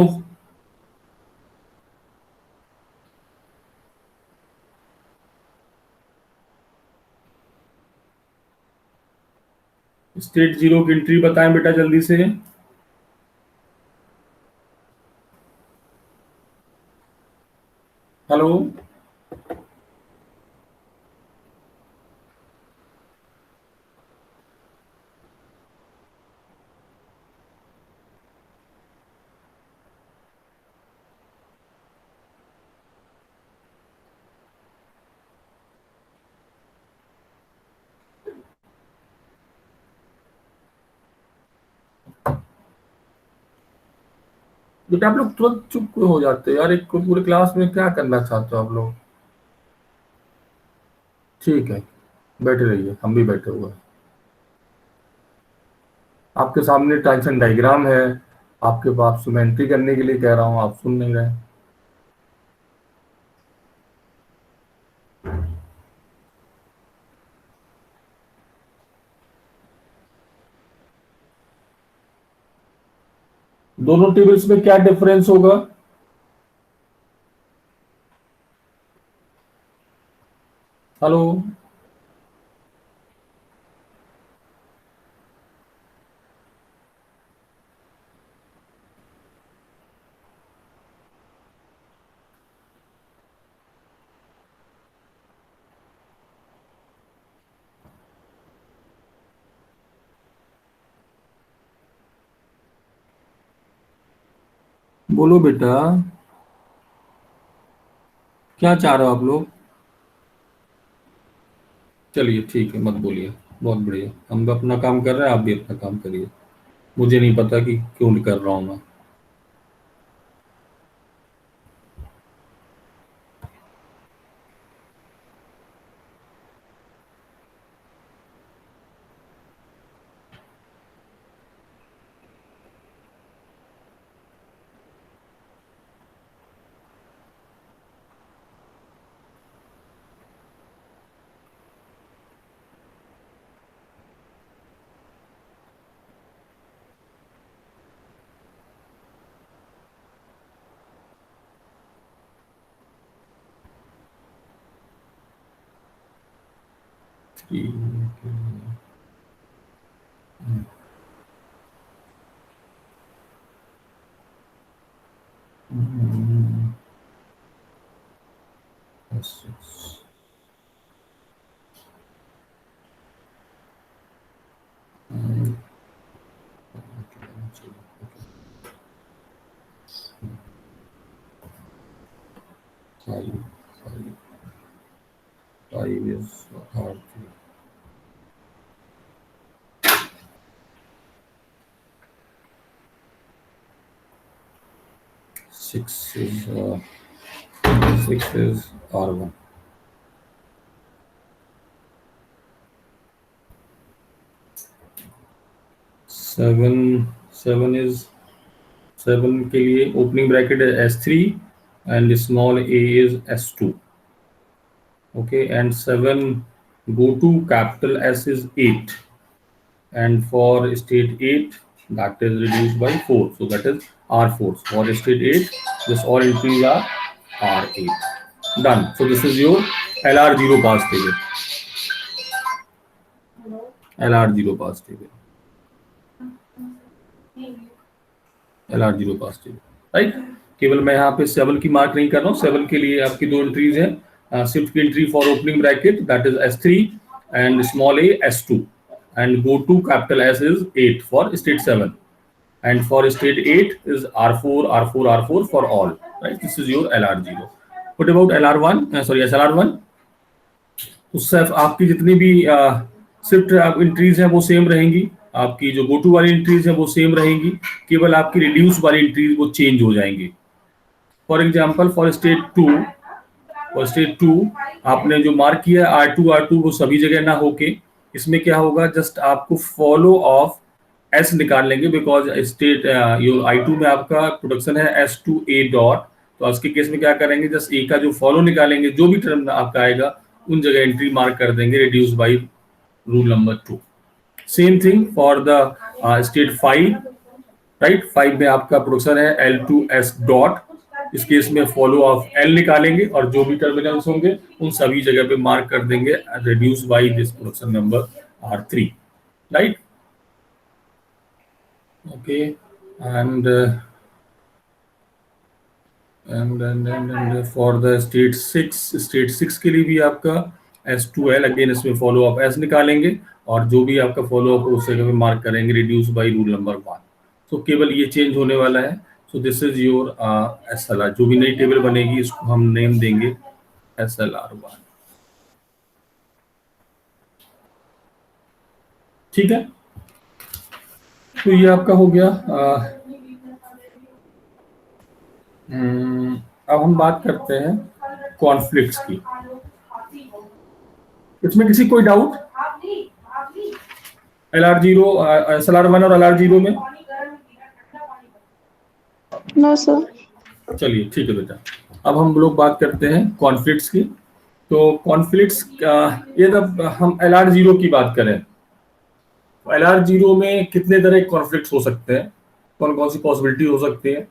Speaker 1: स्टेट जीरो की एंट्री बताएं बेटा जल्दी से। हेलो। बेटा आप लोग तुरंत चुप क्यों हो जाते हो यार, एक पूरे क्लास में क्या करना चाहते हो आप लोग? ठीक है, बैठे रहिए, हम भी बैठे हुए हैं। आपके सामने ट्रांजिशन डायग्राम है, आपके पास सिमेट्री करने के लिए कह रहा हूँ, आप सुन नहीं रहे। दोनों टेबल्स में क्या डिफरेंस होगा? हेलो, बोलो बेटा, क्या चाह रहे हो आप लोग? चलिए ठीक है, मत बोलिए, बहुत बढ़िया, हम अपना काम कर रहे हैं, आप भी अपना काम करिए। मुझे नहीं पता कि क्यों कर रहा हूँ मैं। ठीक है। S6. Five, five is hard. 6 is R1. 7 के लिए ओपनिंग ब्रैकेट है S3 and small a is S2. Okay, and 7 go to capital S is 8, and for state 8 that is reduced by 4, so that is R4. For state 8 this all entries are R8. Done. So this is your LR0 pass table. LR0 pass table. LR0 pass table, right. केवल मैं यहाँ पे 7 की mark नहीं कर रहा हूँ, 7 के लिए आपकी दो एंट्रीज हैं। शिफ्ट की entry for opening bracket that is S3 and small a S2, and go to capital S is 8 for state 7, and for state 8 is R4, R4, R4 for all, right? This is your LR0. What about LR1? Sorry, SLR1? उससे आपकी जितनी भी shift entries हैं वो same रहेंगी, आपकी जो go to वाली एंट्रीज है वो सेम रहेंगी, केवल आपकी रिड्यूस वाली एंट्रीज वो चेंज हो जाएंगी। For example for state two आपने जो मार्क किया R2 वो सभी जगह ना होके इसमें क्या होगा, जस्ट आपको फॉलो ऑफ एस निकाल लेंगे, बिकॉज स्टेट योर I2 में आपका प्रोडक्शन है S2A डॉट, तो उसके केस में क्या करेंगे, जस्ट ए का जो फॉलो निकालेंगे, जो भी टर्म आपका आएगा उन जगह एंट्री मार्क कर देंगे reduce by rule number 2। Same thing for the state 5, right. 5 में आपका प्रोडक्शन है L2S डॉट, इस केस में फॉलो ऑफ L निकालेंगे और जो भी टर्मिनल्स होंगे उन सभी जगह पे मार्क कर देंगे reduce by this production number R3, right. Okay, and for the state 6 के लिए भी आपका S2L, अगेन इसमें फॉलो अप S निकालेंगे और जो भी आपका फॉलो अप उस जगह पे मार्क करेंगे रिड्यूस बाई रूल नंबर 1। तो केवल ये चेंज होने वाला है। सो दिस इज योर SLR। जो भी नई टेबल बनेगी इसको हम नेम देंगे SLR1, ठीक है। तो ये आपका हो गया अब हम बात करते हैं कॉन्फ्लिक्ट्स की। इसमें किसी कोई डाउट LR0 SLR1 और LR0 में?
Speaker 2: No sir.
Speaker 1: चलिए ठीक है बेटा, अब हम लोग बात करते हैं कॉन्फ्लिक्ट्स की। तो कॉन्फ्लिक्ट्स ये जब हम LR0 की बात करें तो LR0 में कितने तरह के कॉन्फ्लिक्ट्स हो सकते हैं, कौन कौन सी पॉसिबिलिटी हो सकती है?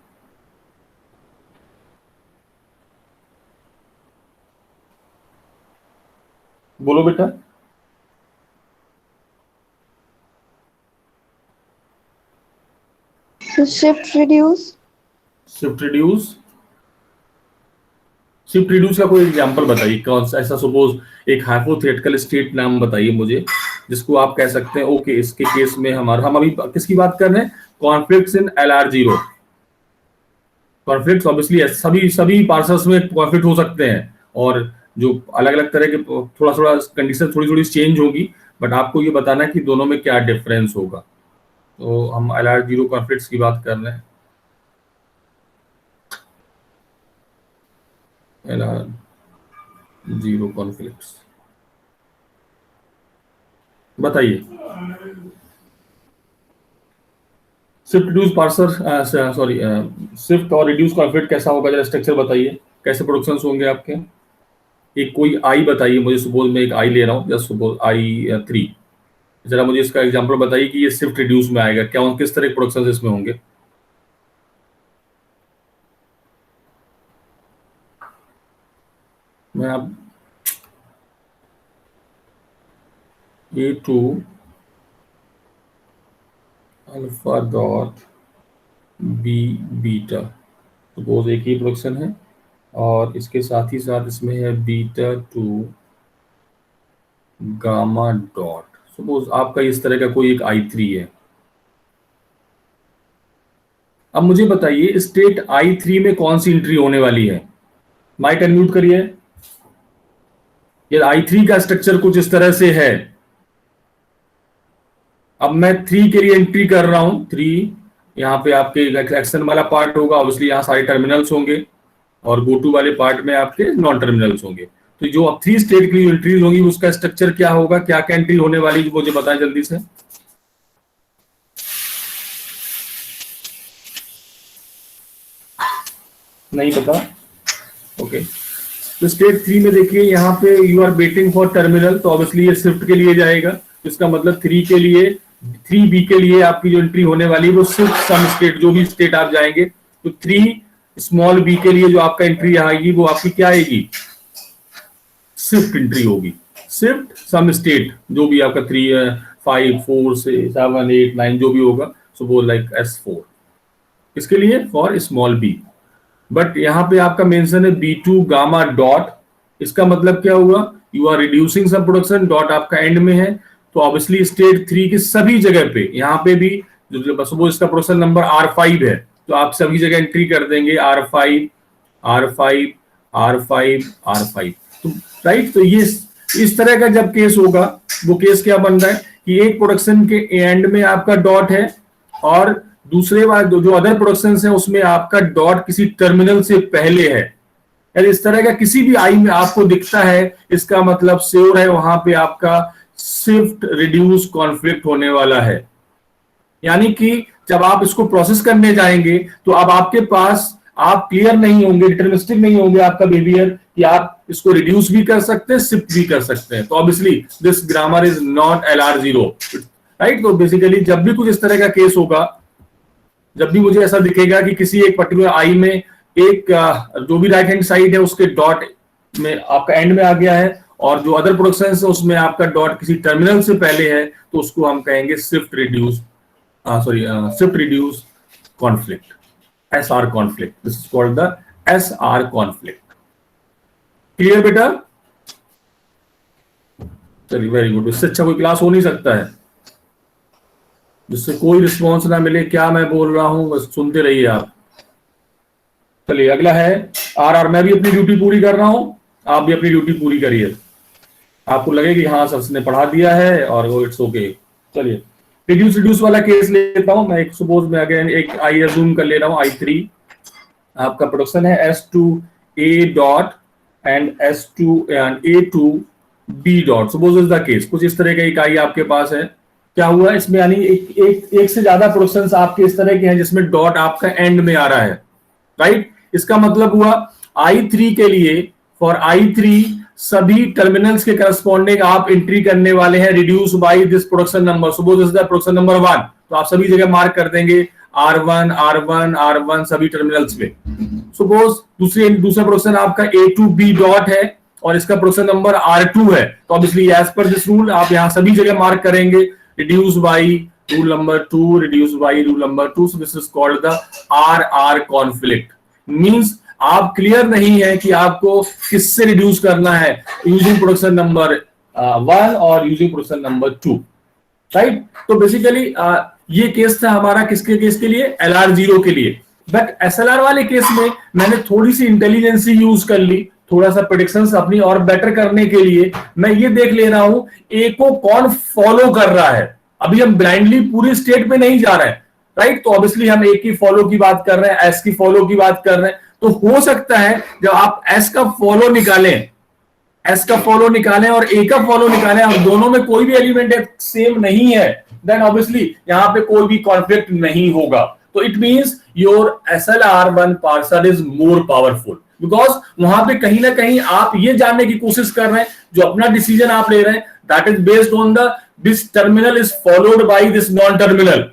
Speaker 1: बोलो बेटा।
Speaker 2: Shift reduce.
Speaker 1: Shift reduce. Shift reduce का कोई एग्जांपल बताइए, कौन सा ऐसा, सपोज एक हाइपोथेटिकल स्टेट नाम बताइए मुझे जिसको आप कह सकते हैं ओके इसके केस में हम अभी किसकी बात कर रहे हैं? कॉन्फ्लिक्ट्स इन LR0। कॉन्फ्लिक्ट्स ऑब्वियसली सभी सभी पार्सल्स में कॉन्फ्लिक्ट हो सकते हैं, और जो अलग अलग तरह के थोड़ा थोड़ा कंडीशन थोड़ी थोड़ी चेंज होगी, बट आपको ये बताना है कि दोनों में क्या डिफरेंस होगा। तो हम LR0 कॉन्फ्लिक्ट्स की बात कर रहे हैं। LR0 कॉन्फ्लिक्ट्स बताइए। Shift reduce parser sorry shift और रिड्यूस कॉन्फ्लिक्ट कैसा होगा, जरा स्ट्रक्चर बताइए, कैसे प्रोडक्शंस होंगे आपके? एक कोई आई बताइए मुझे, सपोज मैं एक आई ले रहा हूँ, जस्ट सपोज I3, जरा मुझे इसका एग्जांपल बताइए कि ये शिफ्ट रिड्यूस में आएगा क्या, किस तरह के प्रोडक्शंस इसमें होंगे? मैं आप A2 alpha dot B beta, suppose एक ही प्रोडक्शन है, और इसके साथ ही साथ इसमें है beta two gamma dot, suppose आपका इस तरह का कोई एक I3 है। अब मुझे बताइए स्टेट I3 में कौन सी एंट्री होने वाली है? माइक अनम्यूट करिए। ये I3 का स्ट्रक्चर कुछ इस तरह से है। अब मैं 3 के लिए एंट्री कर रहा हूं, 3 यहाँ पे आपके एक्शन वाला पार्ट होगा, ऑब्वियसली यहाँ सारे टर्मिनल्स होंगे, और गो टू वाले पार्ट में आपके नॉन टर्मिनल्स होंगे। तो जो अब 3 स्टेट की एंट्रीज होंगी उसका स्ट्रक्चर क्या होगा, क्या क्या एंट्री होने वाली, मुझे बताएं जल्दी से। नहीं पता? ओके, तो स्टेट 3 में देखिए यहाँ पे you are waiting for terminal, तो ऑब्वियसली ये शिफ्ट के लिए जाएगा, इसका मतलब 3 के लिए 3B के लिए आपकी जो एंट्री होने वाली है वो शिफ्ट सम स्टेट, जो भी स्टेट आप जाएंगे, तो 3 स्मॉल b के लिए जो आपका एंट्री आएगी वो आपकी क्या आएगी? शिफ्ट एंट्री होगी। शिफ्ट सम स्टेट जो भी आपका 3 5 4 7 8 9 जो भी होगा, सो वो लाइक S4 इसके लिए फॉर स्मॉल b। बट यहाँ पे आपका मेंशन है B2 गामा डॉट, इसका मतलब क्या हुआ? You are reducing some production, dot आपका एंड में है, तो ऑब्वियसली स्टेट 3 की सभी जगह पे, यहाँ पे भी जो इसका प्रोडक्शन नंबर R5 है, तो आप सभी जगह एंट्री कर देंगे R5 R5 R5 R5, तो राइट। तो ये इस तरह का जब केस होगा, वो केस क्या बन रहा है कि एक प्रोडक्शन के एंड में आपका डॉट है, और दूसरे बार जो अदर प्रोडक्शन है उसमें आपका डॉट किसी टर्मिनल से पहले है। यानी इस तरह का किसी भी आई में आपको दिखता है, इसका मतलब श्योर है वहां पे आपका शिफ्ट रिड्यूस कॉन्फ्लिक्ट होने वाला है। यानी कि जब आप इसको प्रोसेस करने जाएंगे तो अब आपके पास आप क्लियर नहीं होंगे, डिटरमिनिस्टिक नहीं होंगे आपका बिहेवियर कि आप इसको रिड्यूस भी कर सकते हैं, शिफ्ट भी कर सकते हैं। तो obviously this grammar is not LR0, right. तो बेसिकली जब भी कुछ इस तरह का केस होगा, जब भी मुझे ऐसा दिखेगा कि किसी एक पर्टिकुलर आई में एक जो भी राइट हैंड साइड है उसके डॉट में आपका एंड में आ गया है, और जो अदर प्रोडक्शन है उसमें आपका डॉट किसी टर्मिनल से पहले है, तो उसको हम कहेंगे shift reduce shift reduce conflict, SR conflict. This is called the SR conflict. Clear बेटा? चलिए वेरी गुड। इससे अच्छा कोई क्लास हो नहीं सकता है जिससे कोई रिस्पॉन्स ना मिले, क्या मैं बोल रहा हूं बस सुनते रहिए आप। चलिए अगला है RR। मैं भी अपनी ड्यूटी पूरी कर रहा हूं, आप भी अपनी ड्यूटी पूरी करिए। आपको लगे कि हाँ सर ने पढ़ा दिया है और वो इट्स ओके। चलिए रिड्यूस वाला केस लेता हूं मैं। एक सपोज मैं अगेन एक आई अज्यूम कर ले रहा हूं I3, आपका प्रोडक्शन है S2A dot and S2 and A2B dot, suppose is the case, कुछ इस तरह का इकाई आपके पास है। क्या हुआ इसमें, यानी एक से ज्यादा प्रोडक्शंस आपके इस तरह के हैं जिसमें डॉट आपका एंड में आ रहा है, राइट। इसका मतलब हुआ I3 के लिए, फॉर I3 सभी टर्मिनल्स के करस्पॉन्डिंग आप एंट्री करने वाले हैं reduce by this production number. Suppose this is the production number 1, तो आप सभी जगह मार्क कर देंगे R1 R1 R1 सभी टर्मिनल्स में। सपोज दूसरा प्रोडक्शन आपका A2B डॉट है और इसका प्रोडक्शन नंबर R2 है, तो obviously as per this rule आप यहां सभी जगह मार्क करेंगे reduce by rule number 2, reduce by rule number 2। So this is called the RR conflict. Means आप क्लियर नहीं है कि आपको किससे रिड्यूस करना है, यूजिंग प्रोडक्शन नंबर 1 और यूजिंग प्रोडक्शन नंबर 2, राइट। तो बेसिकली ये केस था हमारा किसके केस के लिए, LR0 के लिए। बट SLR वाले केस में मैंने थोड़ी सी इंटेलिजेंसी यूज कर ली, थोड़ा सा प्रेडिक्शंस अपनी और बेटर करने के लिए मैं ये देख ले रहा हूं ए को कौन फॉलो कर रहा है। अभी हम ब्लाइंडली पूरी स्टेट में नहीं जा रहे हैं, राइट। तो ऑब्वियसली हम ए की फॉलो की बात कर रहे हैं, एस की फॉलो की बात कर रहे हैं। तो हो सकता है जब आप एस का फॉलो निकालें, एस का फॉलो निकालें और ए का फॉलो निकालें और दोनों में कोई भी एलिमेंट सेम नहीं है, देन ऑब्वियसली यहां पे कोई भी कॉन्फ्लिक्ट नहीं होगा। तो it means your SLR1 parser is more powerful, because वहां पे कहीं ना कहीं आप ये जानने की कोशिश कर रहे हैं, जो अपना डिसीजन आप ले रहे हैं that is based on the this terminal is followed by this non terminal,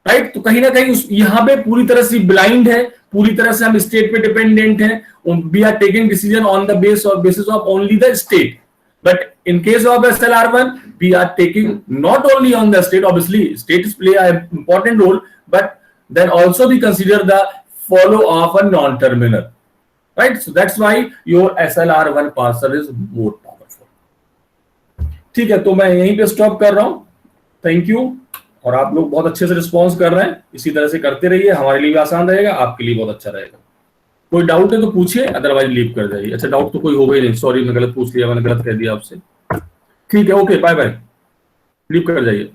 Speaker 1: right. तो कहीं ना कहीं यहां पे पूरी तरह से ब्लाइंड है, पूरी तरह से हम स्टेट पे डिपेंडेंट हैं। We are taking decision on the basis of only the state. But in case of SLR1, we are taking not only on the state, obviously states play an important role, but then also we consider the follow of a non-terminal, right? So that's why your SLR1 parser is more powerful. ठीक है, तो मैं यहीं पे stop कर रहा हूं। Thank you. और आप लोग बहुत अच्छे से रिस्पॉन्स कर रहे हैं, इसी तरह से करते रहिए, हमारे लिए भी आसान रहेगा, आपके लिए बहुत अच्छा रहेगा। कोई डाउट है तो पूछिए, अदरवाइज लीव कर जाइए। अच्छा, डाउट तो कोई होगा ही नहीं, सॉरी मैं गलत पूछ लिया, मैंने गलत कह दिया आपसे। ठीक है, ओके, बाय बाय, लीव कर जाइए।